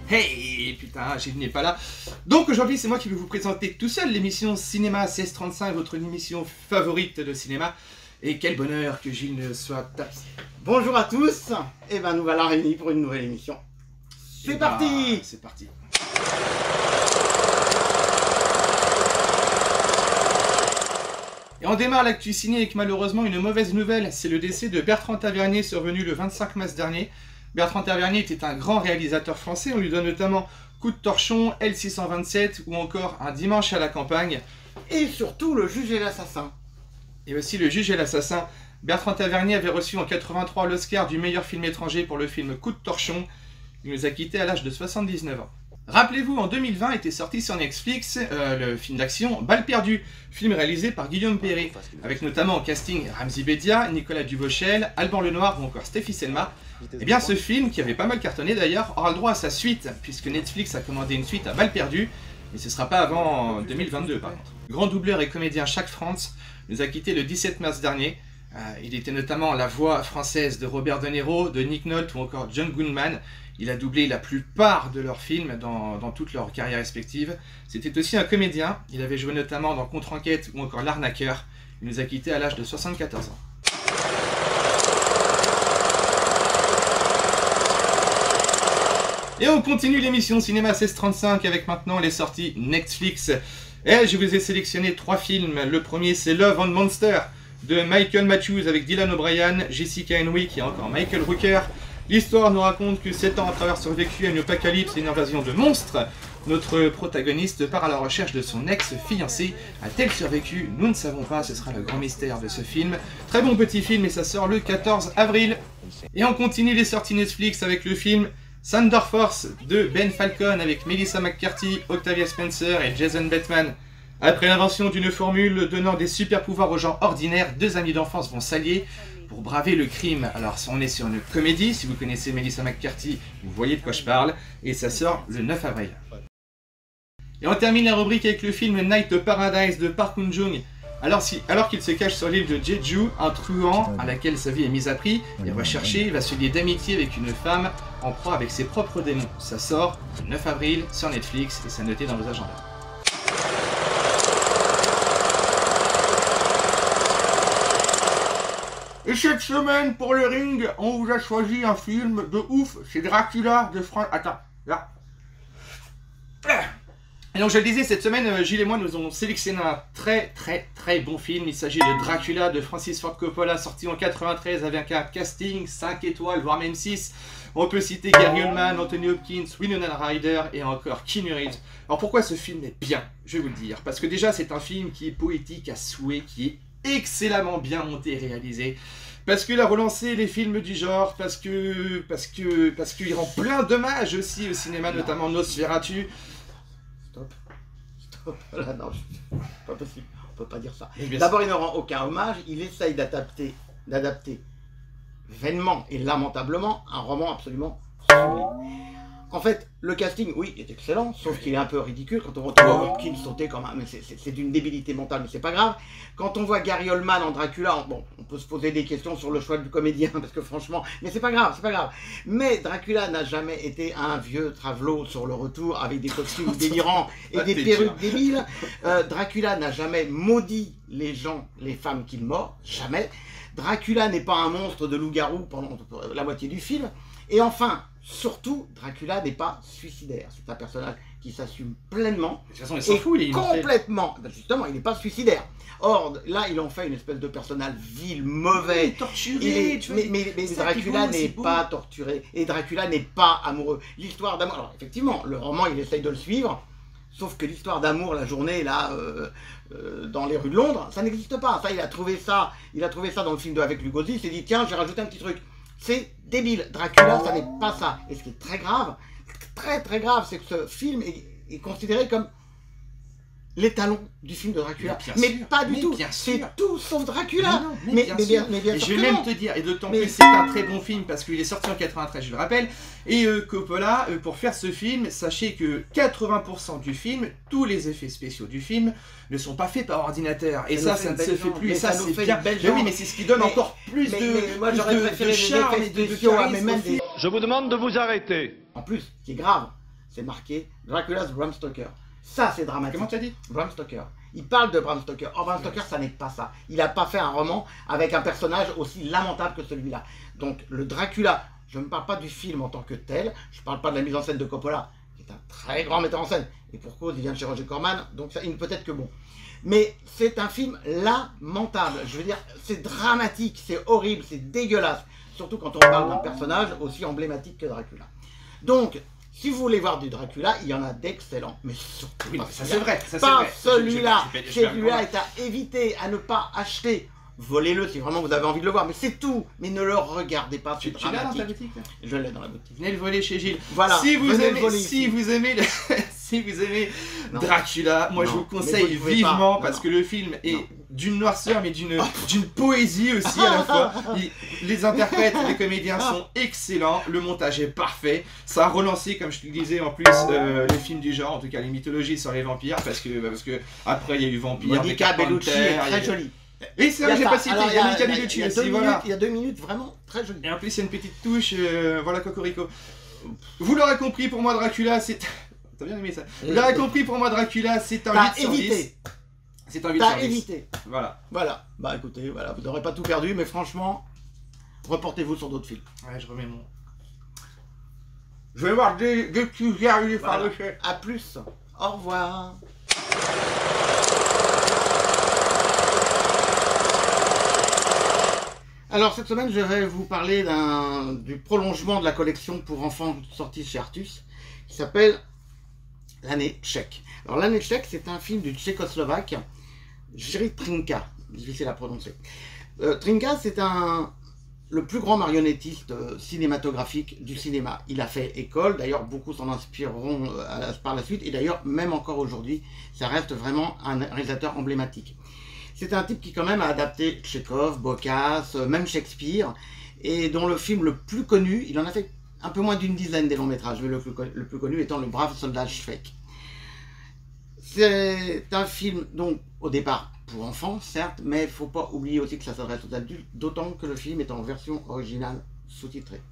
Hey putain, Gilles n'est pas là. Donc aujourd'hui, c'est moi qui vais vous présenter tout seul l'émission Cinéma 1635, votre émission favorite de cinéma. Et quel bonheur que Gilles ne soit absent. Bonjour à tous, et ben nous voilà réunis pour une nouvelle émission. C'est parti. C'est parti. Et on démarre l'actu ciné avec malheureusement une mauvaise nouvelle. C'est le décès de Bertrand Tavernier survenu le 25 mars dernier. Bertrand Tavernier était un grand réalisateur français, on lui donne notamment Coup de torchon, L627 ou encore Un dimanche à la campagne. Et surtout Le juge et l'assassin. Et aussi Le juge et l'assassin. Bertrand Tavernier avait reçu en 83 l'Oscar du meilleur film étranger pour le film Coup de torchon. Il nous a quittés à l'âge de 79 ans. Rappelez-vous, en 2020 était sorti sur Netflix le film d'action Balle perdue, film réalisé par Guillaume Perret, avec notamment au casting Ramzy Bedia, Nicolas Duvauchel, Alban Lenoir ou encore Stéphie Selma. Et bien ce film, qui avait pas mal cartonné d'ailleurs, aura le droit à sa suite, puisque Netflix a commandé une suite à Balle perdue, mais ce sera pas avant 2022 par contre. Grand doubleur et comédien Jacques Frantz nous a quittés le 17 mars dernier. Il était notamment la voix française de Robert De Niro, de Nick Nolte ou encore John Goodman. Il a doublé la plupart de leurs films dans toutes leurs carrières respectives. C'était aussi un comédien. Il avait joué notamment dans Contre-enquête ou encore L'Arnaqueur. Il nous a quittés à l'âge de 74 ans. Et on continue l'émission Cinéma 1635 avec maintenant les sorties Netflix. Et je vous ai sélectionné 3 films. Le premier c'est Love and Monster de Michael Matthews avec Dylan O'Brien, Jessica Henwick et encore Michael Rooker. L'histoire nous raconte que 7 ans après avoir survécu à une apocalypse et une invasion de monstres, notre protagoniste part à la recherche de son ex-fiancé. A-t-elle survécu? Nous ne savons pas, ce sera le grand mystère de ce film. Très bon petit film et ça sort le 14 avril. Et on continue les sorties Netflix avec le film Thunder Force de Ben Falcon avec Melissa McCarthy, Octavia Spencer et Jason Bateman. Après l'invention d'une formule donnant des super pouvoirs aux gens ordinaires, 2 amis d'enfance vont s'allier pour braver le crime. Alors on est sur une comédie, si vous connaissez Melissa McCarthy, vous voyez de quoi je parle, et ça sort le 9 avril. Et on termine la rubrique avec le film Night of Paradise de Park Eun-joong. Alors qu'il se cache sur l'île de Jeju, un truand à laquelle sa vie est mise à prix est recherché, il va se lier d'amitié avec une femme en proie avec ses propres démons. Ça sort le 9 avril sur Netflix et c'est noté dans vos agendas. Et cette semaine, pour le ring, on vous a choisi un film de ouf. C'est Dracula de France... Attends, là. Et donc je le disais, cette semaine, Gilles et moi, nous avons sélectionné un très bon film. Il s'agit de Dracula de Francis Ford Coppola, sorti en 93 avec un casting 5 étoiles, voire même 6. On peut citer Gary Oldman, Anthony Hopkins, Winona Ryder et encore Keanu Reeves. Alors pourquoi ce film est bien? Je vais vous le dire. Parce que déjà, c'est un film qui est poétique à souhait, qui est excellemment bien monté et réalisé, parce qu'il a relancé les films du genre, parce qu'il rend plein d'hommages aussi au cinéma, notamment Nosferatu. Stop, là non, pas possible, on peut pas dire ça. D'abord il ne rend aucun hommage, il essaye d'adapter vainement et lamentablement un roman absolument sublime. En fait, le casting, oui, est excellent, sauf qu'il est un peu ridicule. Quand on voit Hopkins sauter quand même, c'est d'une débilité mentale, mais c'est pas grave. Quand on voit Gary Oldman en Dracula, bon, on peut se poser des questions sur le choix du comédien, parce que franchement, mais c'est pas grave, c'est pas grave. Mais Dracula n'a jamais été un vieux travelot sur le retour avec des costumes délirants et des perruques débiles. Dracula n'a jamais maudit les gens, les femmes qu'il mord, jamais. Dracula n'est pas un monstre de loup-garou pendant la moitié du film. Et enfin, surtout, Dracula n'est pas suicidaire. C'est un personnage qui s'assume pleinement. De toute façon, il s'en fout, il est complètement. Ben justement, il n'est pas suicidaire. Or, là, il en fait une espèce de personnage vil, mauvais. Il est torturé. Mais Dracula n'est pas torturé. Et Dracula n'est pas amoureux. L'histoire d'amour... Alors, effectivement, le roman, il essaye de le suivre. Sauf que l'histoire d'amour, la journée, là, dans les rues de Londres, ça n'existe pas. Ça, il a trouvé ça dans le film de Avec Lugosi. Il s'est dit, tiens, j'ai rajouté un petit truc. C'est débile. Dracula, ça n'est pas ça. Et ce qui est très grave, très grave, c'est que ce film est considéré comme l'étalon du film de Dracula. Mais pas du tout. C'est tout sauf Dracula. Mais bien sûr. Et je vais même te dire, et d'autant plus c'est un très bon film parce qu'il est sorti en 93, je le rappelle. Et Coppola, pour faire ce film, sachez que 80% du film, tous les effets spéciaux du film ne sont pas faits par ordinateur. Et ça ne se fait plus. Et ça, c'est bien. Mais oui, mais c'est ce qui donne encore plus de charme et de charisme. Je vous demande de vous arrêter. En plus, ce qui est grave, c'est marqué Dracula's Bram Stoker. Ça, c'est dramatique. Comment tu as dit? Bram Stoker. Il parle de Bram Stoker. Or, Bram Stoker, ça n'est pas ça. Il n'a pas fait un roman avec un personnage aussi lamentable que celui-là. Donc, le Dracula, je ne parle pas du film en tant que tel, je ne parle pas de la mise en scène de Coppola, qui est un très grand metteur en scène. Et pour cause, il vient de chez Roger Corman, donc ça, il ne peut être que bon. Mais c'est un film lamentable. Je veux dire, c'est dramatique, c'est horrible, c'est dégueulasse. Surtout quand on parle d'un personnage aussi emblématique que Dracula. Donc, si vous voulez voir du Dracula, il y en a d'excellents. Mais surtout Oui, pas ça c'est vrai. Ça, pas c'est vrai. celui-là. Je vais Celui-là est à éviter, à ne pas acheter. Volez-le si vraiment vous avez envie de le voir, mais c'est tout. Mais ne le regardez pas, c'est Tu l'as dans ta dramatique. boutique là? Je l'ai dans la boutique. Venez le voler chez Gilles. Voilà, Si vous venez le aimez, voler si ici. vous aimez, si vous aimez Non. Dracula, moi je Non, vous mais conseille vous ne pouvez vivement pas. parce Non. que le film est Non. d'une noirceur mais d'une poésie aussi à la fois. Les interprètes, les comédiens sont excellents, le montage est parfait. Ça a relancé, comme je te le disais en plus, les films du genre, en tout cas les mythologies sur les vampires parce que après il y a eu Vampire, Monica Bellucci est très jolie. Oui, c'est vrai, j'ai pas cité. Alors, Il y a Monica Bellucci aussi, voilà. Il y a 2 minutes vraiment très jolies. Et en plus, il y a une petite touche, voilà, Cocorico. Vous l'aurez compris, pour moi, Dracula, c'est... T'as bien aimé ça? Vous l'aurez compris, pour moi, Dracula, c'est un 8 T'as sur 10. évité. C'est un 8 sur T'as 10. évité. Voilà. Voilà. Bah écoutez, voilà, vous n'aurez pas tout perdu, mais franchement, reportez-vous sur d'autres films. Ouais, je remets mon... Je vais voir des petits arriver par Voilà. le chef. A plus. Au revoir. Alors cette semaine, je vais vous parler du prolongement de la collection pour enfants sortie chez Artus, qui s'appelle L'année tchèque. Alors L'année tchèque, c'est un film du tchécoslovaque Jiří Trnka, difficile à prononcer. Trnka, c'est le plus grand marionnettiste cinématographique du cinéma. Il a fait école, d'ailleurs beaucoup s'en inspireront par la suite, et d'ailleurs même encore aujourd'hui, ça reste vraiment un réalisateur emblématique. C'est un type qui quand même a adapté Tchekhov, Boccace, même Shakespeare, et dont le film le plus connu, il en a fait un peu moins d'une dizaine des longs métrages, mais le plus connu étant Le brave soldat Schweik. C'est un film, donc, au départ, pour enfants, certes, mais il ne faut pas oublier aussi que ça s'adresse aux adultes, d'autant que le film est en version originale sous-titrée.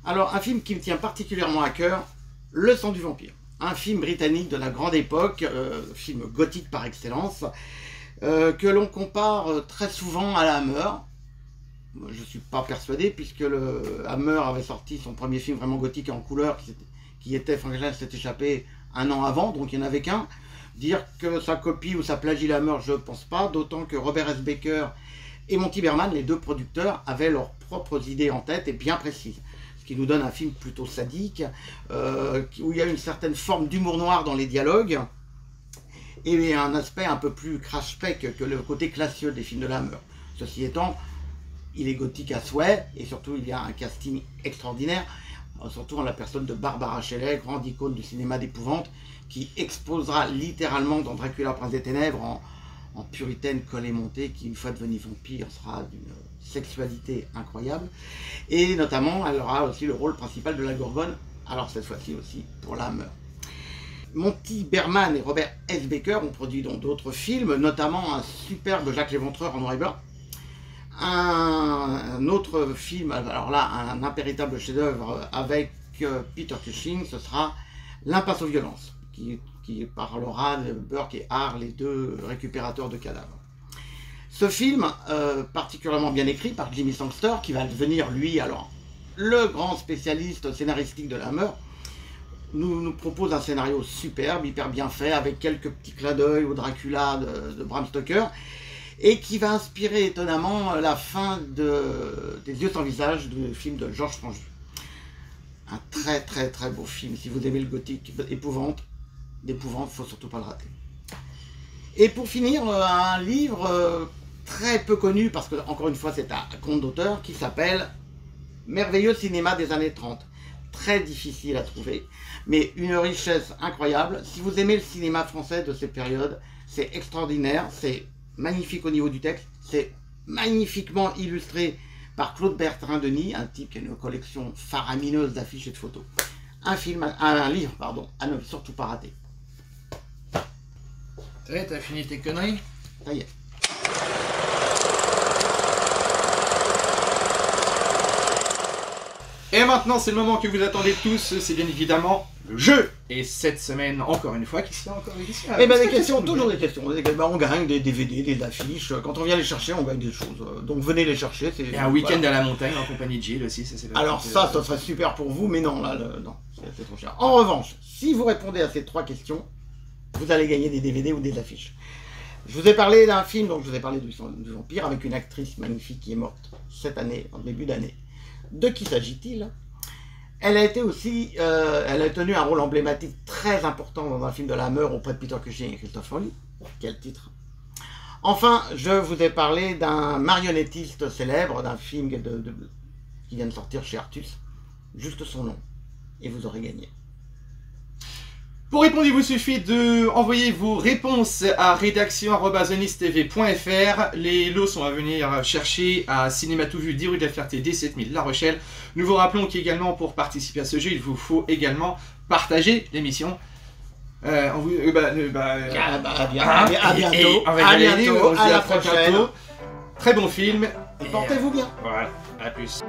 Alors, un film qui me tient particulièrement à cœur, Le sang du vampire. Un film britannique de la grande époque, film gothique par excellence, que l'on compare très souvent à la Hammer. Je ne suis pas persuadé, puisque le Hammer avait sorti son premier film vraiment gothique et en couleur, qui était Frankenstein s'est échappé un an avant, donc il n'y en avait qu'un. Dire que ça copie ou ça plagie la Hammer, je ne pense pas, d'autant que Robert S. Baker et Monty Berman, les deux producteurs, avaient leurs propres idées en tête et bien précises. Ce qui nous donne un film plutôt sadique, où il y a une certaine forme d'humour noir dans les dialogues, et un aspect un peu plus crash-spec que le côté classieux des films de la Hammer. Ceci étant, il est gothique à souhait, et surtout il y a un casting extraordinaire, surtout en la personne de Barbara Shelley, grande icône du cinéma d'épouvante, qui exposera littéralement dans Dracula Prince des Ténèbres en puritaine collée montée, qui une fois devenue vampire sera d'une sexualité incroyable, et notamment elle aura aussi le rôle principal de la Gorgone, alors cette fois-ci aussi pour la Hammer. Monty Berman et Robert S. Baker ont produit donc d'autres films, notamment un superbe Jacques l'Éventreur en noir et blanc, un autre film, alors là un impéritable chef-d'œuvre avec Peter Cushing, ce sera L'impasse aux violences, qui parlera de Burke et Hare, les deux récupérateurs de cadavres. Ce film, particulièrement bien écrit par Jimmy Sangster, qui va devenir lui alors le grand spécialiste scénaristique de la Hammer, nous propose un scénario superbe, hyper bien fait, avec quelques petits clins d'œil au Dracula de Bram Stoker, et qui va inspirer étonnamment la fin des Yeux sans visage du film de Georges Franju. Un très très très beau film, si vous aimez le gothique d'épouvante, faut surtout pas le rater. Et pour finir, un livre très peu connu, parce que encore une fois c'est un conte d'auteur, qui s'appelle Merveilleux cinéma des années 30. Très difficile à trouver, mais une richesse incroyable. Si vous aimez le cinéma français de cette période, c'est extraordinaire, c'est magnifique au niveau du texte, c'est magnifiquement illustré par Claude Bertrand-Denis, un type qui a une collection faramineuse d'affiches et de photos. Un livre, pardon, à ne surtout pas rater. Ça y est, t'as fini tes conneries? Ça y est. Et maintenant, c'est le moment que vous attendez tous, c'est bien évidemment jeu. Et cette semaine, encore une fois, qu'est-ce qu'il y a encore ici? Eh ben des questions, toujours des questions. On gagne des DVD, des affiches. Quand on vient les chercher, on gagne des choses. Donc venez les chercher. Et un week-end à la montagne en compagnie de Gilles aussi. Alors ça serait super pour vous, mais non, là, non, c'est trop cher. En revanche, si vous répondez à ces 3 questions, vous allez gagner des DVD ou des affiches. Je vous ai parlé d'un film, donc je vous ai parlé du vampire, avec une actrice magnifique qui est morte cette année, en début d'année. De qui s'agit-il? Elle a été aussi, elle a tenu un rôle emblématique très important dans un film de la Hammer auprès de Peter Cushing et Christopher Lee. Quel titre? Enfin, je vous ai parlé d'un marionnettiste célèbre, d'un film qui vient de sortir chez Artus. Juste son nom, et vous aurez gagné. Pour répondre, il vous suffit de envoyer vos réponses à rédaction@zenistv.fr. Les lots sont à venir chercher à Cinéma Tout Vu, 10 rue de la Ferté, D7000, La Rochelle. Nous vous rappelons qu'également, pour participer à ce jeu, il vous faut également partager l'émission. À bientôt, à la prochaine. Très bon film. Portez-vous bien. Voilà, à plus.